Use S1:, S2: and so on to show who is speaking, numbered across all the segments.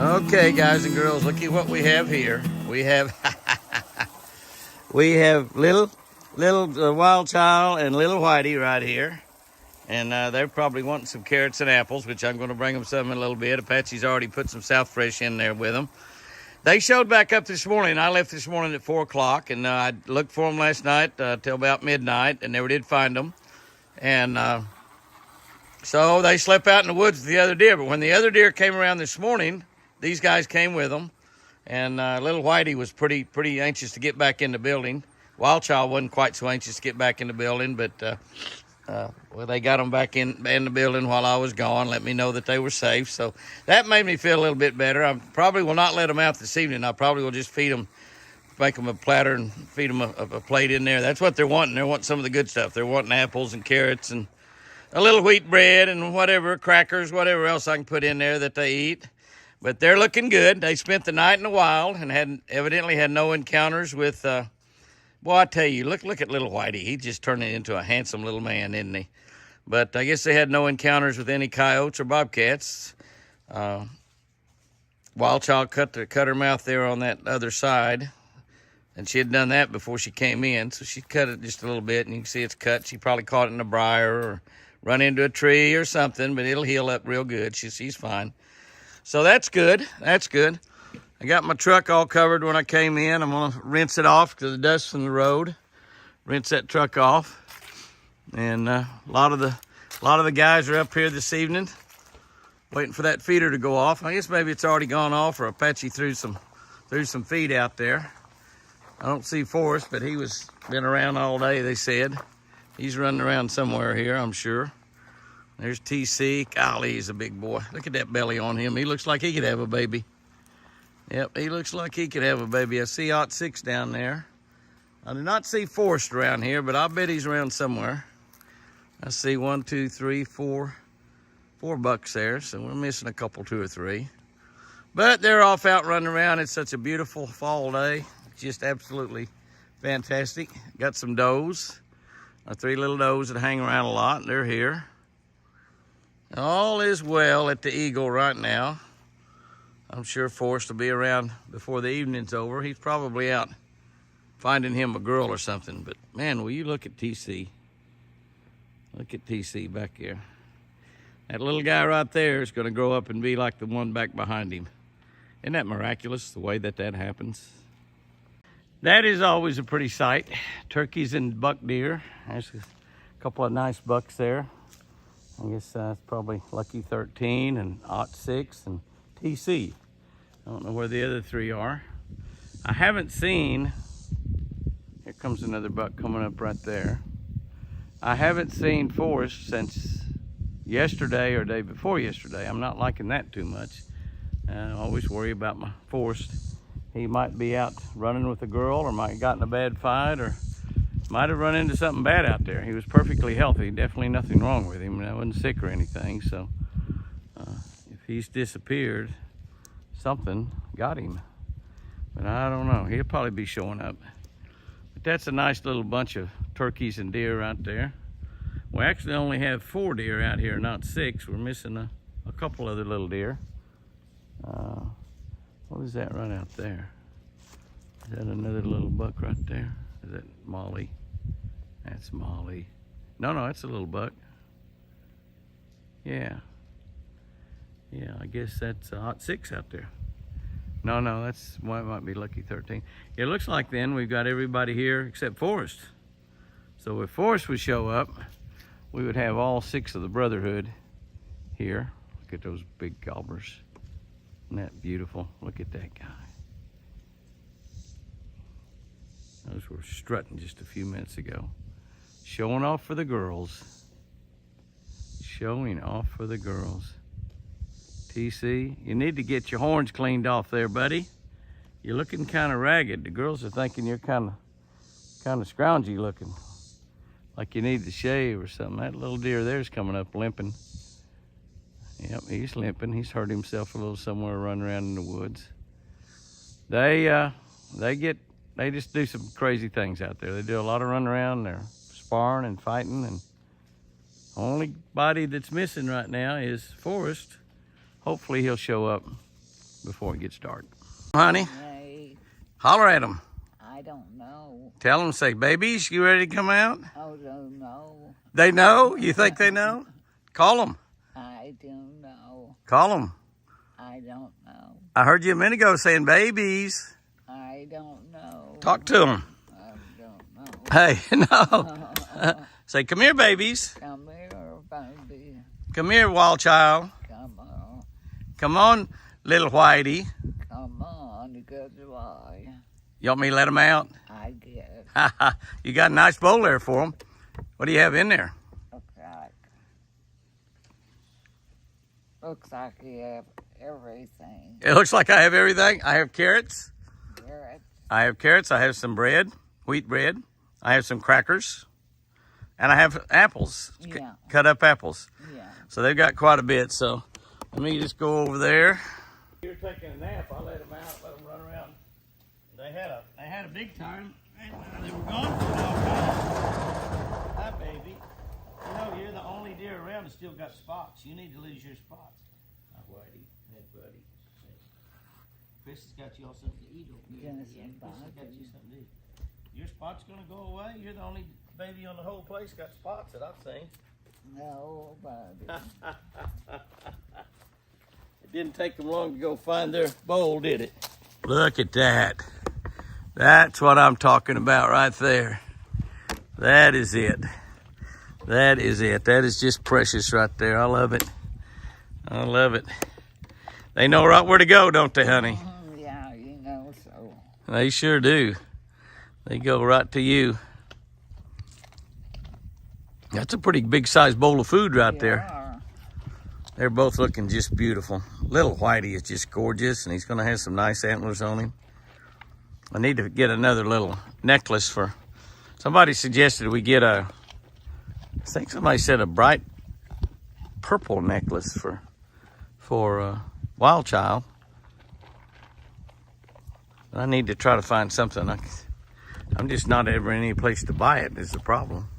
S1: Okay, guys and girls, look at what we have here. We have we have little wild child and little Whitey right here, and they're probably wanting some carrots and apples, which I'm going to bring them some in a little bit. Apache's already put some South Fresh in there with them. They showed back up this morning. I left this morning at 4 o'clock, and I looked for them last night till about midnight, and never did find them. And so they slept out in the woods with the other deer. But when the other deer came around this morning, these guys came with them, and little Whitey was pretty anxious to get back in the building. Wild Child wasn't quite so anxious to get back in the building, but well, they got them back in the building while I was gone, let me know that they were safe. So that made me feel a little bit better. I probably will not let them out this evening. I probably will just feed them, make them a platter and feed them a plate in there. That's what they're wanting. They're wanting some of the good stuff. They're wanting apples and carrots and a little wheat bread and whatever, crackers, whatever else I can put in there that they eat. But they're looking good. They spent the night in the wild and evidently had no encounters with, well, I tell you, look at little Whitey. He's just turning into a handsome little man, isn't he? But I guess they had no encounters with any coyotes or bobcats. Wild Child cut her mouth there on that other side, and she had done that before she came in, so she cut it just a little bit, and you can see it's cut. She probably caught it in a briar or run into a tree or something, but it'll heal up real good. She's fine. So that's good. That's good. I got my truck all covered when I came in. I'm going to rinse it off to the dust from the road. Rinse that truck off. And a lot of the guys are up here this evening waiting for that feeder to go off. I guess maybe it's already gone off, or Apache threw some feed out there. I don't see Forrest, but he was been around all day, they said. He's running around somewhere here, I'm sure. There's TC. Golly, he's a big boy. Look at that belly on him. He looks like he could have a baby. Yep, he looks like he could have a baby. I see 06 down there. I do not see Forrest around here, but I bet he's around somewhere. I see 1, 2, 3, 4 bucks there, so we're missing a couple, 2 or 3. But they're off out running around. It's such a beautiful fall day. Just absolutely fantastic. Got some does. Our 3 little does that hang around a lot. They're here. All is well at the Eagle right now. I'm sure Forrest will be around before the evening's over. He's probably out finding him a girl or something. But, man, will you look at TC. Look at TC back here. That little guy right there is going to grow up and be like the one back behind him. Isn't that miraculous, the way that happens? That is always a pretty sight. Turkeys and buck deer. There's a couple of nice bucks there. I guess it's probably Lucky 13 and 06 and TC. I don't know where the other 3 are. I haven't seen, here comes another buck coming up right there. I haven't seen Forrest since yesterday or day before yesterday. I'm not liking that too much. I always worry about my Forrest. He might be out running with a girl, or might have gotten a bad fight, or might have run into something bad out there. He was perfectly healthy. Definitely nothing wrong with him. I wasn't sick or anything. So if he's disappeared, something got him. But I don't know. He'll probably be showing up. But that's a nice little bunch of turkeys and deer out there. We actually only have 4 deer out here, not 6. We're missing a couple other little deer. What is that right out there? Is that another little buck right there? Is that Molly? That's Molly. No, that's a little buck. Yeah, I guess that's Hot 6 out there. No, that's, well, it might be Lucky 13. It looks like then we've got everybody here except Forrest. So if Forrest would show up, we would have all 6 of the Brotherhood here. Look at those big gobblers. Isn't that beautiful? Look at that guy. Those were strutting just a few minutes ago. Showing off for the girls. Showing off for the girls. TC, you need to get your horns cleaned off there, buddy. You're looking kind of ragged. The girls are thinking you're kind of scroungy looking. Like you need to shave or something. That little deer there's coming up limping. Yep, he's limping. He's hurt himself a little somewhere running around in the woods. They just do some crazy things out there. They do a lot of running around. They're sparring and fighting, and only body that's missing right now is Forrest. Hopefully he'll show up. before it gets dark. Honey,
S2: Hey,
S1: holler at them.
S2: I don't know.
S1: Tell them, say, babies, you ready to come out?
S2: I don't know.
S1: They know? You think they know? Call them.
S2: I don't know.
S1: Call them.
S2: I don't know.
S1: I heard you a minute ago saying babies.
S2: I don't know.
S1: Talk to them.
S2: I don't know.
S1: Hey, no. Say, come here, babies.
S2: Come here, baby.
S1: Come here, wild child.
S2: Come on.
S1: Come on, little whitey.
S2: Come on, good boy.
S1: You want me to let them out?
S2: I guess.
S1: You got a nice bowl there for them. What do you have in there?
S2: Looks like you have everything.
S1: It looks like I have everything. I have carrots.
S2: Carrots.
S1: I have carrots. I have some bread, wheat bread. I have some crackers. And I have apples,
S2: Yeah.
S1: cut up apples.
S2: Yeah.
S1: So they've got quite a bit. So let me just go over there. You're taking a nap. I let them out, let them run around. They had a big time. They were gone for a long time. Hi, baby. You know, you're the only deer around that still got spots. You need to lose your spots. Hi, Whitey. Hey, buddy. Chris has got you all something to eat over here.
S2: Yes,
S1: Yeah, Chris has got you something to eat. Your spot's going to go away? You're the only baby on the whole place got spots that I've seen.
S2: No, baby.
S1: It didn't take them long to go find their bowl, did it? Look at that. That's what I'm talking about right there. That is it. That is it. That is just precious right there. I love it. I love it. They know right where to go, don't they, honey?
S2: Yeah, you know so.
S1: They sure do. They go right to you. That's a pretty big sized bowl of food right there. They're both looking just beautiful. Little Whitey is just gorgeous, and he's going to have some nice antlers on him. I need to get another little necklace for... Somebody suggested we get a... I think somebody said a bright purple necklace for Wild Child. I need to try to find something. I'm just not ever in any place to buy it is the problem.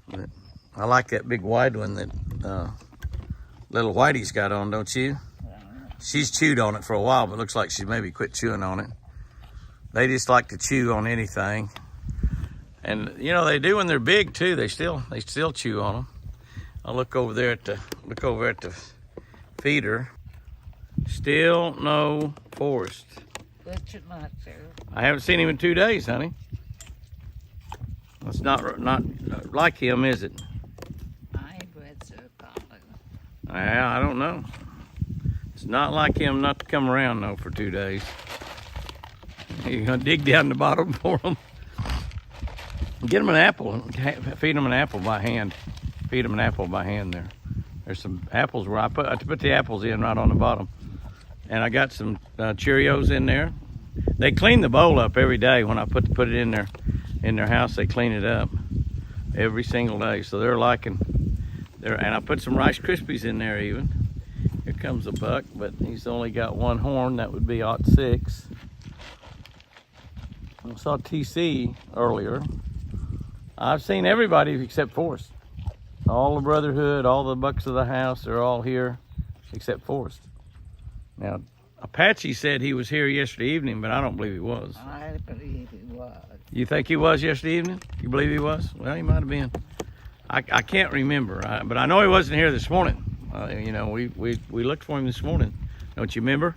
S1: But I like that big wide one that little Whitey's got on, don't you? She's chewed on it for a while, but looks like she maybe quit chewing on it. They just like to chew on anything. And you know they do when they're big too. They still chew on them. I'll look over there at the feeder. Still no Forrest.
S2: But you're not sure.
S1: I haven't seen him in 2 days, honey. It's not like him, is it?
S2: I ain't read so probably.
S1: I don't know. It's not like him not to come around though for 2 days. You're gonna dig down the bottom for him. Get them an apple. Feed them an apple by hand. Feed them an apple by hand there. There's some apples where I put the apples in right on the bottom. And I got some Cheerios in there. They clean the bowl up every day when I put it in their house. They clean it up every single day. So they're liking and I put some Rice Krispies in there even. Here comes a buck, but he's only got one horn. That would be 06. I saw TC earlier. I've seen everybody except Forrest. All the brotherhood, all the bucks of the house, they're all here except Forrest. Now, Apache said he was here yesterday evening, but I don't believe he was.
S2: I believe he was.
S1: You think he was yesterday evening? You believe he was? Well, he might have been. I can't remember, but I know he wasn't here this morning. You know, we looked for him this morning. Don't you remember?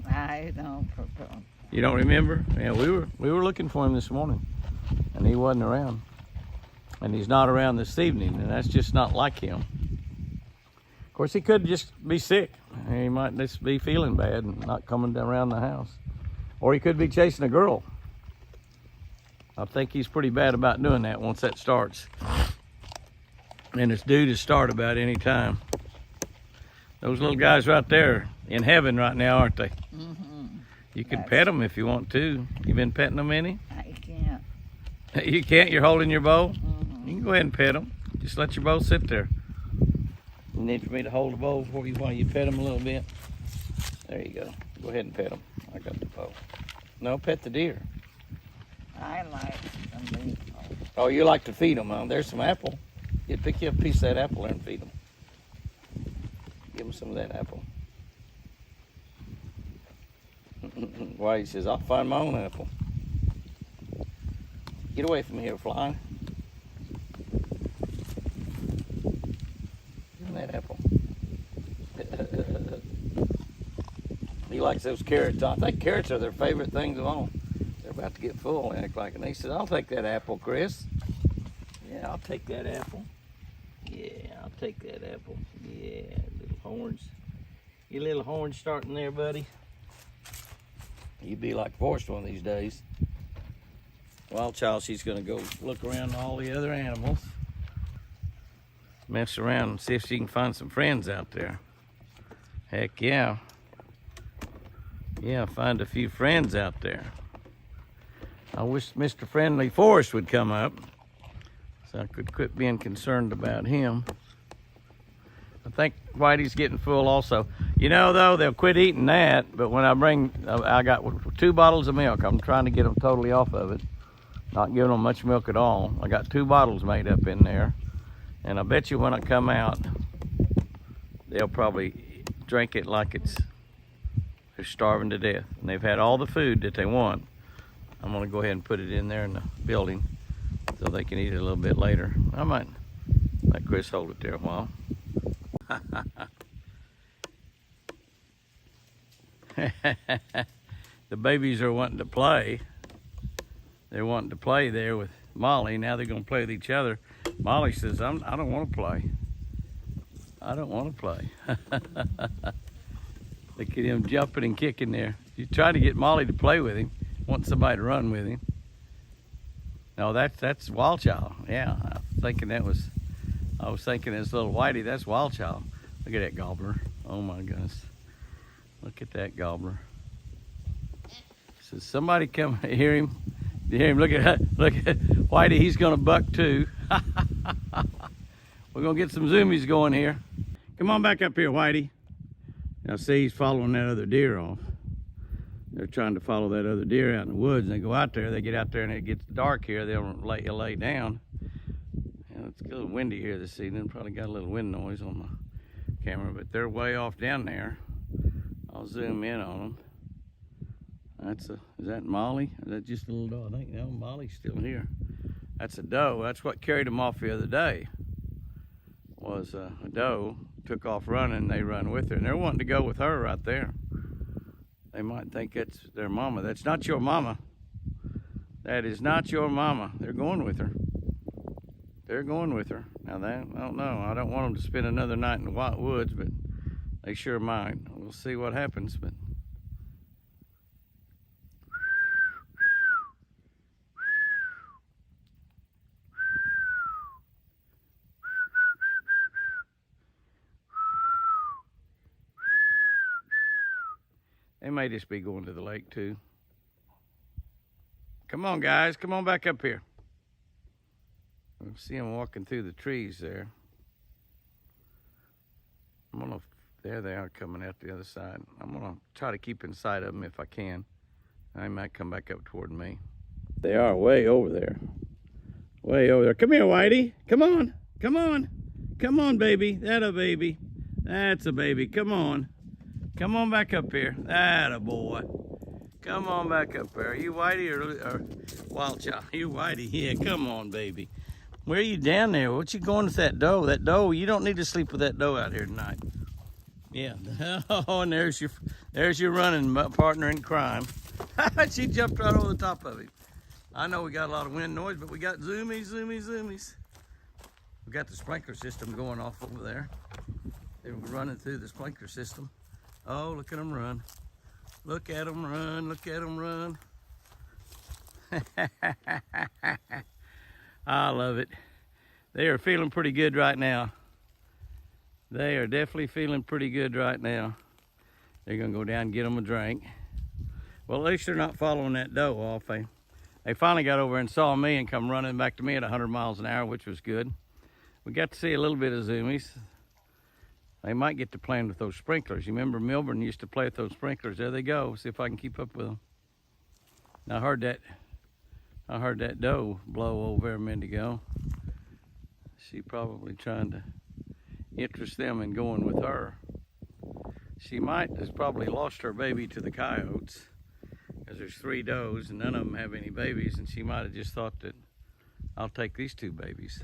S2: I don't propose.
S1: You don't remember? Yeah, we were looking for him this morning, and he wasn't around. And he's not around this evening, and that's just not like him. Of course, he could just be sick. He might just be feeling bad and not coming around the house. Or he could be chasing a girl. I think he's pretty bad about doing that once that starts. And it's due to start about any time. Those little guys right there in heaven right now, aren't they?
S2: Mm-hmm.
S1: You can pet them if you want to. You been petting them any?
S2: I can't.
S1: You can't? You're holding your bowl?
S2: Mm-hmm.
S1: You can go ahead and pet them. Just let your bowl sit there. You need for me to hold the bowl for you while you pet them a little bit. There you go. Go ahead and pet them. I got the bowl. No, pet the deer.
S2: I like them.
S1: Oh, you like to feed them, huh? There's some apple. You pick you up a piece of that apple there and feed them. Give them some of that apple. Whitey says, I'll find my own apple. Get away from here, fly. Give him that apple. He likes those carrots. I think carrots are their favorite things of all. They're about to get full, act like, and he says, I'll take that apple, Chris. Yeah, I'll take that apple. Yeah, I'll take that apple. Yeah, little horns. Your little horns starting there, buddy. You'd be like Forrest one of these days. Wild child, she's gonna go look around all the other animals. Mess around and see if she can find some friends out there. Heck yeah. Yeah, find a few friends out there. I wish Mr. Friendly Forrest would come up so I could quit being concerned about him. I think Whitey's getting full also. You know, though, they'll quit eating that, but when I got 2 bottles of milk. I'm trying to get them totally off of it. Not giving them much milk at all. I got 2 bottles made up in there. And I bet you when I come out, they'll probably drink it like they're starving to death. And they've had all the food that they want. I'm gonna go ahead and put it in there in the building so they can eat it a little bit later. I might let Chris hold it there a while. The babies are wanting to play. They're wanting to play there with Molly. Now they're gonna play with each other. Molly says, I don't want to play. I don't want to play. Look at him jumping and kicking there. He's trying to get Molly to play with him. Want somebody to run with him. No, that's Wild Child. Yeah, I was thinking this little Whitey, that's Wild Child. Look at that gobbler. Oh my goodness. Look at that gobbler. So somebody come hear him. You hear him? Look at Whitey, he's gonna buck too. We're gonna get some zoomies going here. Come on back up here, Whitey. Now see, he's following that other deer off. They're trying to follow that other deer out in the woods, and they go out there, they get out there and it gets dark here, they'll lay down. And it's a little windy here this evening, probably got a little wind noise on the camera, but they're way off down there. I'll zoom in on them. Is that Molly? Is that just a little doe? I think no, Molly's still here. That's a doe. That's what carried them off the other day. Was a doe, took off running, they run with her, and they're wanting to go with her right there. They might think that's their mama. That's not your mama. That is not your mama. They're going with her. They're going with her. Now I don't know. I don't want them to spend another night in the White Woods, but they sure might. We'll see what happens, but they may just be going to the lake too. Come on, guys. Come on back up here. I see them walking through the trees there. There they are coming out the other side. I'm gonna try to keep in sight of them if I can. They might come back up toward me. They are way over there. Way over there. Come here, Whitey. Come on. Come on. Come on, baby. That's a baby. That's a baby. Come on. Come on back up here. Atta boy. Come on back up there. Are you Whitey or Wild Child? You Whitey. Yeah, come on, baby. Where are you down there? What you going with that doe? That doe, you don't need to sleep with that doe out here tonight. Yeah. Oh, and there's your running partner in crime. She jumped right over the top of him. I know we got a lot of wind noise, but we got zoomies. We got the sprinkler system going off over there. They were running through the sprinkler system. Oh, look at them run. Look at them run. Look at them run. I love it. They are feeling pretty good right now. They are definitely feeling pretty good right now. They're going to go down and get them a drink. Well, at least they're not following that doe off. They finally got over and saw me and come running back to me at 100 miles an hour, which was good. We got to see a little bit of zoomies. They might get to playing with those sprinklers. You remember Milburn used to play with those sprinklers. There they go. See if I can keep up with them. Now, I heard that doe blow over there a minute ago. She probably trying to interest them in going with her. She might has probably lost her baby to the coyotes. because there's 3 does and none of them have any babies, and she might have just thought that I'll take these 2 babies.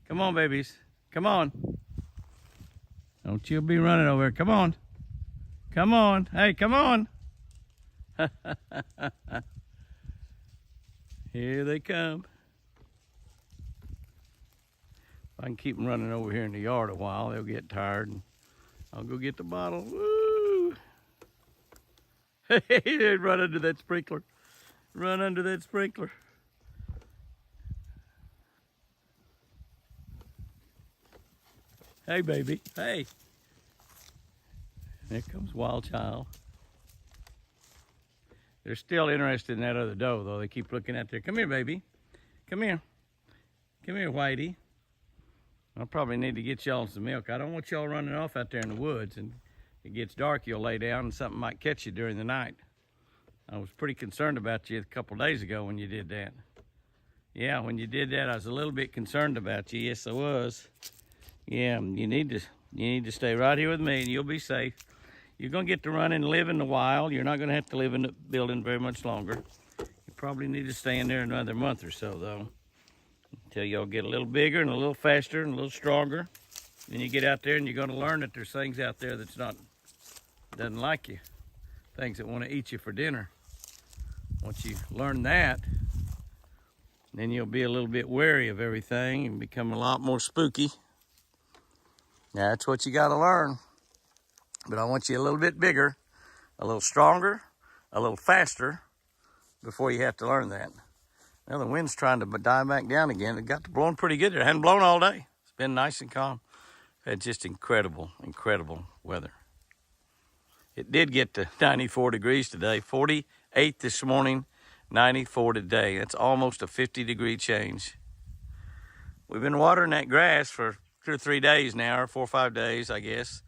S1: Come on, babies. Come on. Don't you be running over here. Come on. Come on. Hey, come on. Here they come. If I can keep them running over here in the yard a while, they'll get tired. And I'll go get the bottle. Woo! Hey, run under that sprinkler. Run under that sprinkler. Hey, baby. Hey. There comes Wild Child. They're still interested in that other doe, though. They keep looking at there. Come here, baby. Come here. Come here, Whitey. I probably need to get y'all some milk. I don't want y'all running off out there in the woods, and it gets dark, you'll lay down and something might catch you during the night. I was pretty concerned about you a couple days ago when you did that. Yeah, when you did that, I was a little bit concerned about you. Yes, I was. Yeah, you need to stay right here with me, and you'll be safe. You're gonna get to run and live in the wild. You're not gonna have to live in the building very much longer. You probably need to stay in there another month or so, though, until y'all get a little bigger and a little faster and a little stronger. Then you get out there and you're gonna learn that there's things out there doesn't like you, things that want to eat you for dinner. Once you learn that, then you'll be a little bit wary of everything and become a lot more spooky. Now, that's what you got to learn. But I want you a little bit bigger, a little stronger, a little faster before you have to learn that. Now, the wind's trying to die back down again. It got to blowing pretty good there. It hadn't blown all day. It's been nice and calm. Had just incredible, incredible weather. It did get to 94 degrees today, 48 this morning, 94 today. That's almost a 50-degree change. We've been watering that grass for 2 or 3 days now, or 4 or 5 days, I guess.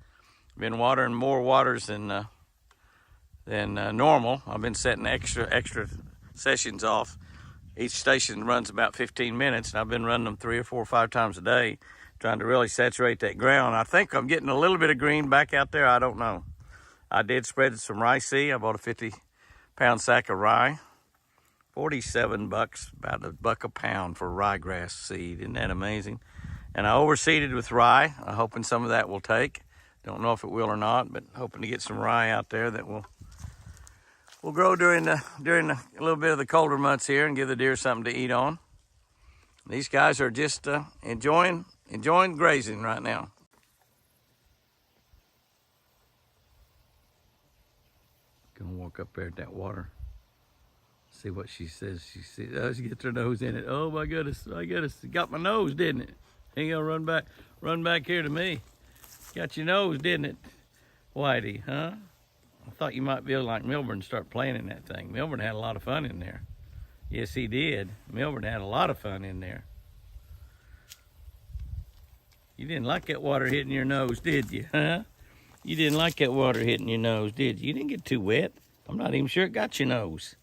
S1: Been watering more waters than normal. I've been setting extra sessions off. Each station runs about 15 minutes, and I've been running them 3 or 4 or 5 times a day, trying to really saturate that ground. I think I'm getting a little bit of green back out there. I don't know. I did spread some rye seed. I bought a 50-pound sack of rye. $47, about $1 a pound for ryegrass seed. Isn't that amazing? And I overseeded with rye. I'm hoping some of that will take. Don't know if it will or not, but hoping to get some rye out there that will grow during a little bit of the colder months here and give the deer something to eat on. These guys are just enjoying grazing right now. Gonna walk up there at that water. See what she says. She sees. Oh, she gets her nose in it. Oh my goodness! It got my nose, didn't it? Ain't gonna run back here to me. Got your nose, didn't it, Whitey? Huh? I thought you might be like Milburn and start playing in that thing. Milburn had a lot of fun in there. Yes, he did. Milburn had a lot of fun in there. You didn't like that water hitting your nose, did you? Huh? You didn't like that water hitting your nose, did you? You didn't get too wet. I'm not even sure it got your nose.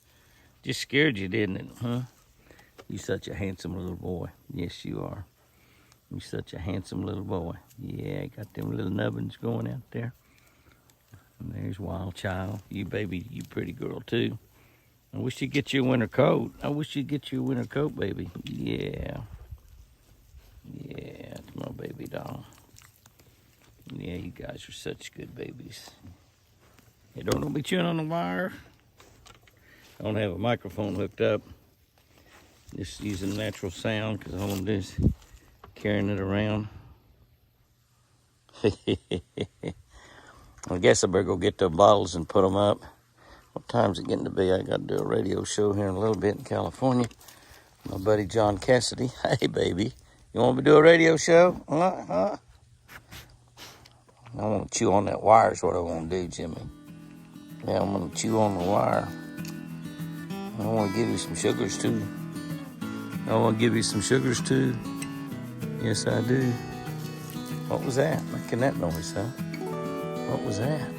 S1: Just scared you, didn't it, huh? You such a handsome little boy. Yes, you are. You such a handsome little boy. Yeah, got them little nubbins going out there. And there's Wild Child. You baby, you pretty girl too. I wish you'd get you a winter coat. I wish you'd get you a winter coat, baby. Yeah. Yeah, it's my baby doll. Yeah, you guys are such good babies. Hey, don't be chewing on the wire. I don't have a microphone hooked up. Just using natural sound because all I'm doing is carrying it around. I guess I better go get the bottles and put them up. What time's it getting to be? I got to do a radio show here in a little bit in California. My buddy John Cassidy. Hey, baby. You want me to do a radio show? Huh? I want to chew on that wire is what I want to do, Jimmy. Yeah, I'm going to chew on the wire. I want to give you some sugars, too. Yes, I do. What was that? Making that noise, huh? What was that?